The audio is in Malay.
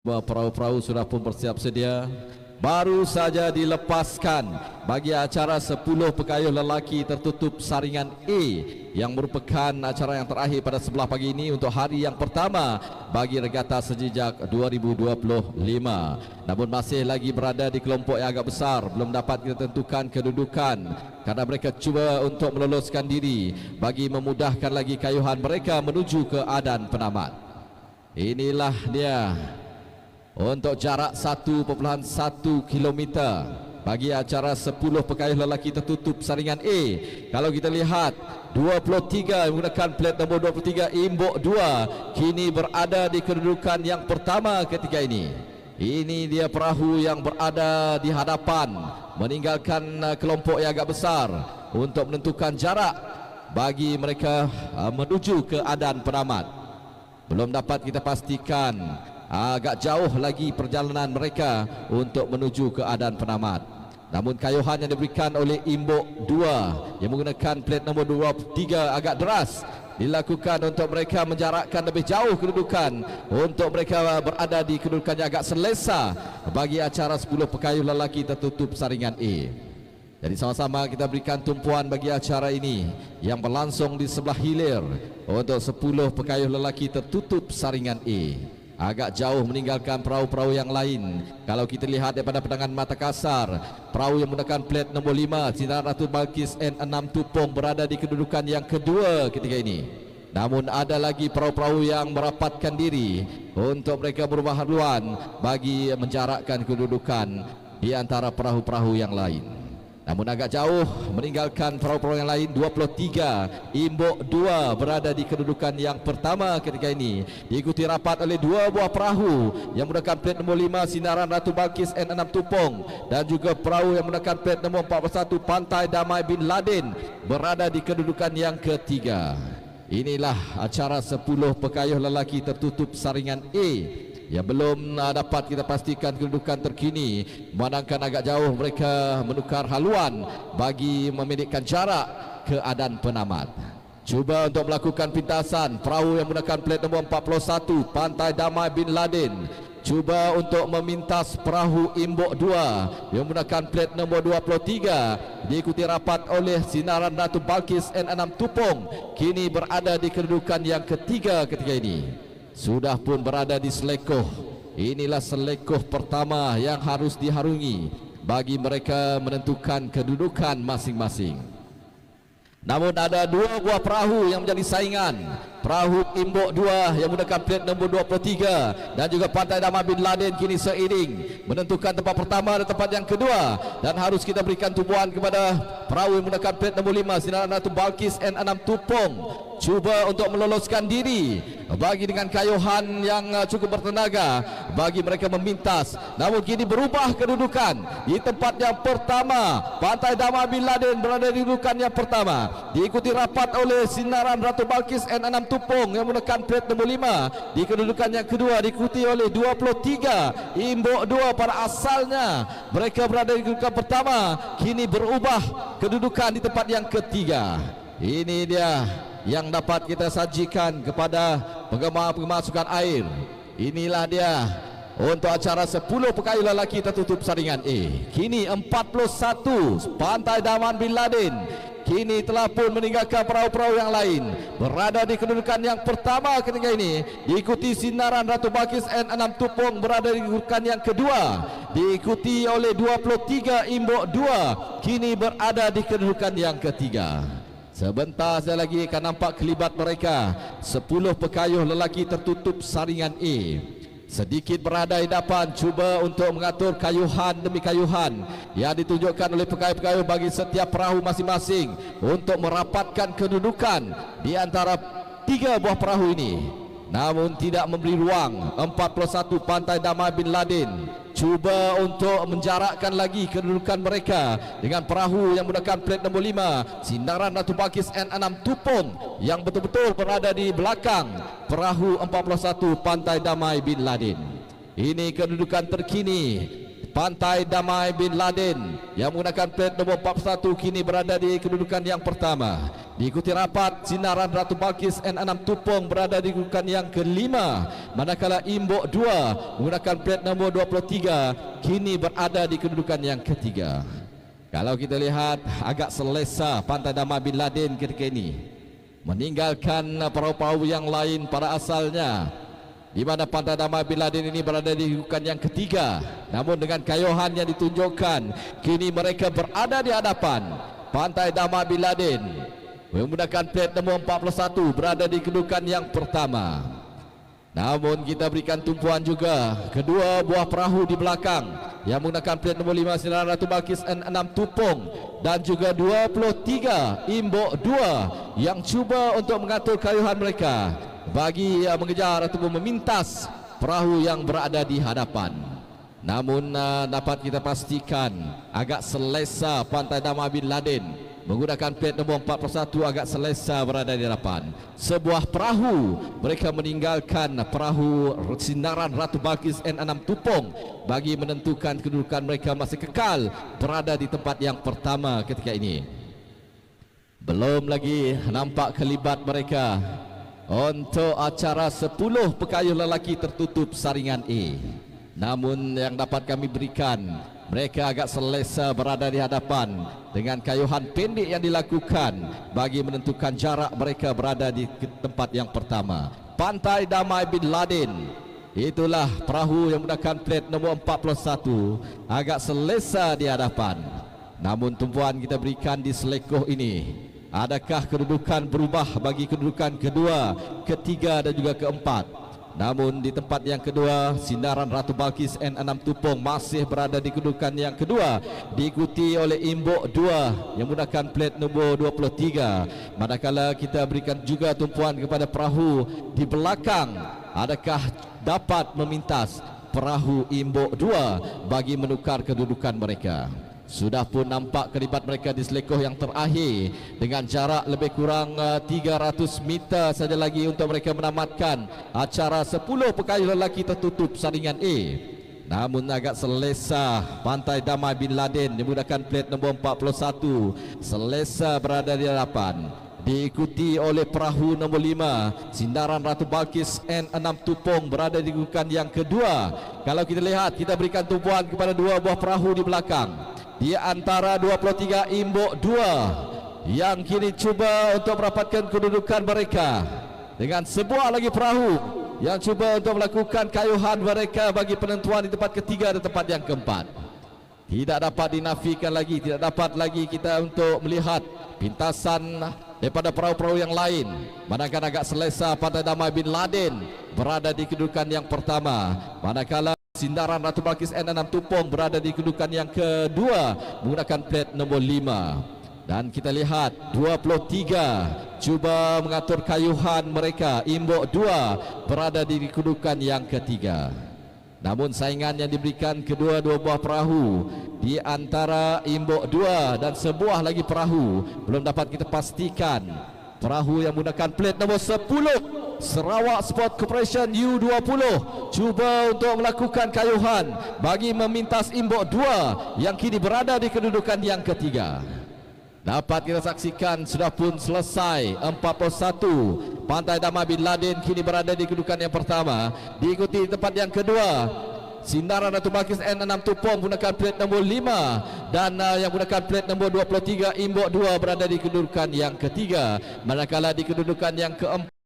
Perahu-perahu sudah pun bersiap sedia. Baru saja dilepaskan bagi acara 10 pekayuh lelaki tertutup saringan A yang merupakan acara yang terakhir pada sebelah pagi ini untuk hari yang pertama bagi regata sejejak 2025. Namun masih lagi berada di kelompok yang agak besar, belum dapat kita tentukan kedudukan karena mereka cuba untuk meloloskan diri bagi memudahkan lagi kayuhan mereka menuju ke adan penamat. Inilah dia untuk jarak 1.1 km bagi acara 10 pekayuh lelaki tertutup saringan A. Kalau kita lihat 23 menggunakan plat nombor 23 Imbok 2 kini berada di kedudukan yang pertama ketika ini. Ini dia perahu yang berada di hadapan meninggalkan kelompok yang agak besar untuk menentukan jarak bagi mereka menuju ke adan penamat. Belum dapat kita pastikan, agak jauh lagi perjalanan mereka untuk menuju ke adan penamat. Namun kayuhan yang diberikan oleh Imbok 2 yang menggunakan plat nombor 23 agak deras dilakukan untuk mereka menjarakkan lebih jauh kedudukan untuk mereka berada di kedudukan yang agak selesa bagi acara 10 pekayuh lelaki tertutup saringan A. Jadi sama-sama kita berikan tumpuan bagi acara ini yang berlangsung di sebelah hilir untuk 10 pekayuh lelaki tertutup saringan A. Agak jauh meninggalkan perahu-perahu yang lain. Kalau kita lihat daripada pandangan mata kasar, perahu yang menggunakan plat nombor 5 Sinar Ratu Balkis N6 Tupong berada di kedudukan yang kedua ketika ini. Namun ada lagi perahu-perahu yang merapatkan diri untuk mereka berubah haluan bagi menjarakkan kedudukan di antara perahu-perahu yang lain. Namun agak jauh meninggalkan perahu-perahu yang lain. 23 Imbok 2 berada di kedudukan yang pertama ketika ini, diikuti rapat oleh 2 buah perahu yang menggunakan plat nombor 5 Sinaran Ratu Balkis N6 Tupong dan juga perahu yang menggunakan plat nombor 41 Pantai Damai Bin Laden berada di kedudukan yang ketiga. Inilah acara 10 pekayuh lelaki tertutup saringan A yang belum dapat kita pastikan kedudukan terkini, memandangkan agak jauh mereka menukar haluan bagi memendekkan jarak ke adan penamat. Cuba untuk melakukan pintasan perahu yang menggunakan plat nombor 41 Pantai Damai Bin Laden. Cuba untuk memintas perahu Imbok 2 yang menggunakan plat nombor 23, diikuti rapat oleh Sinaran Ratu Balkis N6 Tupong, kini berada di kedudukan yang ketiga ketika ini. Sudah pun berada di selekoh. Inilah selekoh pertama yang harus diharungi bagi mereka menentukan kedudukan masing-masing. Namun ada 2 buah perahu yang menjadi saingan. Perahu Imbok 2 yang menggunakan plat nombor 23 dan juga Pantai Damai Bin Laden kini seiring menentukan tempat pertama dan tempat yang kedua, dan harus kita berikan tumpuan kepada perahu yang menggunakan plat nombor 5 Sinaran Ratu Balkis N6 Tupong. Cuba untuk meloloskan diri bagi dengan kayuhan yang cukup bertenaga bagi mereka memintas. Namun kini berubah kedudukan di tempat yang pertama. Pantai Damai Bin Laden berada di kedudukan yang pertama, diikuti rapat oleh Sinaran Ratu Balkis N6 Tupong yang menggunakan plat nombor 5 di kedudukan yang kedua, diikuti oleh 23 Imbok 2 pada asalnya mereka berada di kedudukan pertama, kini berubah kedudukan di tempat yang ketiga. Ini dia yang dapat kita sajikan kepada penggemar-penggemar sukan air. Inilah dia untuk acara 10 pekayuh lelaki tertutup saringan A. Kini 41 Pantai Damai Bin Laden kini telah pun meninggalkan perahu-perahu yang lain, berada di kedudukan yang pertama ketika ini, diikuti Sinaran Ratu Balkis N6 Tupong berada di kedudukan yang kedua, diikuti oleh 23 Imbok 2 kini berada di kedudukan yang ketiga. Sebentar saja lagi akan nampak kelibat mereka 10 pekayuh lelaki tertutup saringan A. Sedikit berada di depan, cuba untuk mengatur kayuhan demi kayuhan yang ditunjukkan oleh pekayuh-pekayuh bagi setiap perahu masing-masing untuk merapatkan kedudukan di antara 3 buah perahu ini. Namun tidak memberi ruang. 41 Pantai Damai Bin Laden cuba untuk menjarakkan lagi kedudukan mereka dengan perahu yang menggunakan plat nombor 5 Sinaran Ratu Balkis N6 Tupong yang betul-betul berada di belakang perahu 41 Pantai Damai Bin Laden. Ini kedudukan terkini. Pantai Damai Bin Laden yang menggunakan plat nombor 41 kini berada di kedudukan yang pertama, Diikuti rapat Sinaran Ratu Balkis N6 Tupong berada di kedudukan yang kelima. Manakala Imbok 2 menggunakan plat nombor 23 kini berada di kedudukan yang ketiga. Kalau kita lihat agak selesa Pantai Damai Bin Laden ketika ini, meninggalkan perahu-perahu yang lain pada asalnya, di mana Pantai Damai Bin Laden ini berada di kedudukan yang ketiga. Namun dengan kayuhan yang ditunjukkan, kini mereka berada di hadapan Pantai Damai Bin Laden menggunakan plat nombor 41 berada di kedudukan yang pertama. Namun kita berikan tumpuan juga kedua buah perahu di belakang yang menggunakan plat nombor 5 Sinaran Ratu Balkis N6 Tupong dan juga 23 Imbok 2 yang cuba untuk mengatur kayuhan mereka bagi mengejar ataupun memintas perahu yang berada di hadapan. Namun dapat kita pastikan agak selesa Pantai Damai Bin Laden menggunakan plat nombor 41 agak selesa berada di hadapan. Sebuah perahu mereka meninggalkan perahu Sinaran Ratu Balkis N6 Tupong bagi menentukan kedudukan mereka masih kekal berada di tempat yang pertama ketika ini. Belum lagi nampak kelibat mereka untuk acara 10 pekayuh lelaki tertutup saringan A. Namun yang dapat kami berikan, mereka agak selesa berada di hadapan dengan kayuhan pendek yang dilakukan bagi menentukan jarak mereka berada di tempat yang pertama. Pantai Damai Bin Laden, itulah perahu yang menggunakan plat nombor 41 agak selesa di hadapan. Namun tumpuan kita berikan di selekoh ini, adakah kedudukan berubah bagi kedudukan kedua, ketiga dan juga keempat? Namun di tempat yang kedua, Sinaran Ratu Balkis N6 Tupong masih berada di kedudukan yang kedua, diikuti oleh Imbok 2 yang menggunakan plat nombor 23. Manakala kita berikan juga tumpuan kepada perahu di belakang, adakah dapat memintas perahu Imbok 2 bagi menukar kedudukan mereka. Sudah pun nampak kelibat mereka di selekoh yang terakhir dengan jarak lebih kurang 300 meter saja lagi untuk mereka menamatkan acara 10 pekayuh lelaki tertutup saringan A. Namun agak selesa Pantai Damai Bin Laden menggunakan plat nombor 41 selesa berada di hadapan, diikuti oleh perahu nombor 5 Sinaran Ratu Balkis N6 Tupong berada di kedudukan yang kedua. Kalau kita lihat, kita berikan tumpuan kepada dua buah perahu di belakang. Di antara 23 Imbok 2 yang kini cuba untuk merapatkan kedudukan mereka dengan sebuah lagi perahu yang cuba untuk melakukan kayuhan mereka bagi penentuan di tempat ketiga dan tempat yang keempat. Tidak dapat dinafikan lagi, tidak dapat lagi kita untuk melihat pintasan daripada perahu-perahu yang lain. Manakala agak selesa Pantai Damai Bin Laden berada di kedudukan yang pertama, manakala Sinaran Ratu Balkis N6 Tupong berada di kedudukan yang kedua menggunakan plat nombor 5. Dan kita lihat 23 cuba mengatur kayuhan mereka, Imbok 2 berada di kedudukan yang ketiga. Namun saingan yang diberikan kedua-dua buah perahu di antara Imbok 2 dan sebuah lagi perahu belum dapat kita pastikan. Perahu yang menggunakan plat nombor 10 Sarawak Sport Corporation U20 cuba untuk melakukan kayuhan bagi memintas Imbok 2 yang kini berada di kedudukan yang ketiga. Dapat kita saksikan sudah pun selesai 41 Pantai Damai Bin Laden kini berada di kedudukan yang pertama, diikuti tempat yang kedua Sinaran Ratu Balkis N6 Tupong menggunakan plat nombor 5 dan yang menggunakan plat nombor 23 Imbok 2 berada di kedudukan yang ketiga. Manakala di kedudukan yang keempat